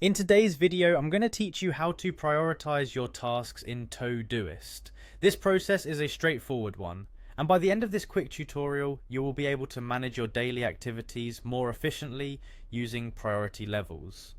In today's video, I'm going to teach you how to prioritize your tasks in Todoist. This process is a straightforward one, and by the end of this quick tutorial, you will be able to manage your daily activities more efficiently using priority levels.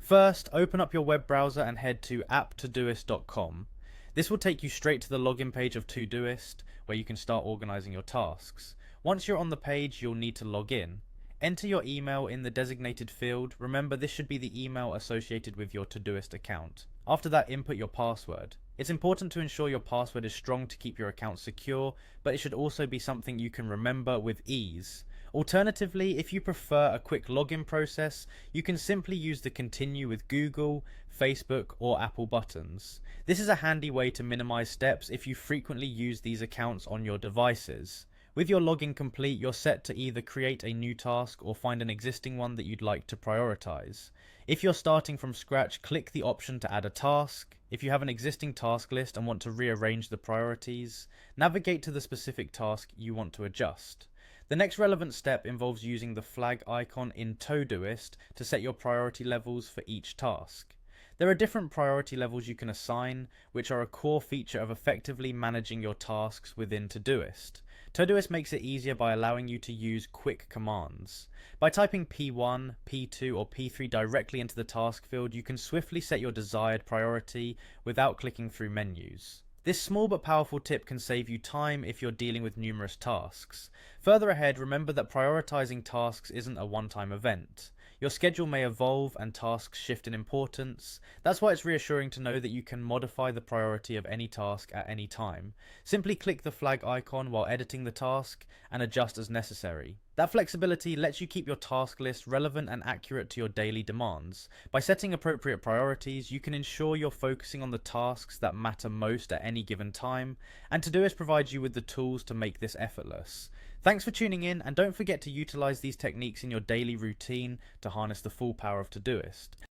First, open up your web browser and head to apptodoist.com. This will take you straight to the login page of Todoist, where you can start organizing your tasks. Once you're on the page, you'll need to log in. Enter your email in the designated field. Remember, this should be the email associated with your Todoist account. After that, input your password. It's important to ensure your password is strong to keep your account secure, but it should also be something you can remember with ease. Alternatively, if you prefer a quick login process, you can simply use the continue with Google, Facebook, or Apple buttons. This is a handy way to minimize steps if you frequently use these accounts on your devices. With your login complete, you're set to either create a new task or find an existing one that you'd like to prioritize. If you're starting from scratch, click the option to add a task. If you have an existing task list and want to rearrange the priorities, navigate to the specific task you want to adjust. The next relevant step involves using the flag icon in Todoist to set your priority levels for each task. There are different priority levels you can assign, which are a core feature of effectively managing your tasks within Todoist. Todoist makes it easier by allowing you to use quick commands. By typing P1, P2, or P3 directly into the task field, you can swiftly set your desired priority without clicking through menus. This small but powerful tip can save you time if you're dealing with numerous tasks. Further ahead, remember that prioritizing tasks isn't a one-time event. Your schedule may evolve and tasks shift in importance. That's why it's reassuring to know that you can modify the priority of any task at any time. Simply click the flag icon while editing the task and adjust as necessary. That flexibility lets you keep your task list relevant and accurate to your daily demands. By setting appropriate priorities, you can ensure you're focusing on the tasks that matter most at any given time, and Todoist provides you with the tools to make this effortless. Thanks for tuning in, and don't forget to utilize these techniques in your daily routine to harness the full power of Todoist.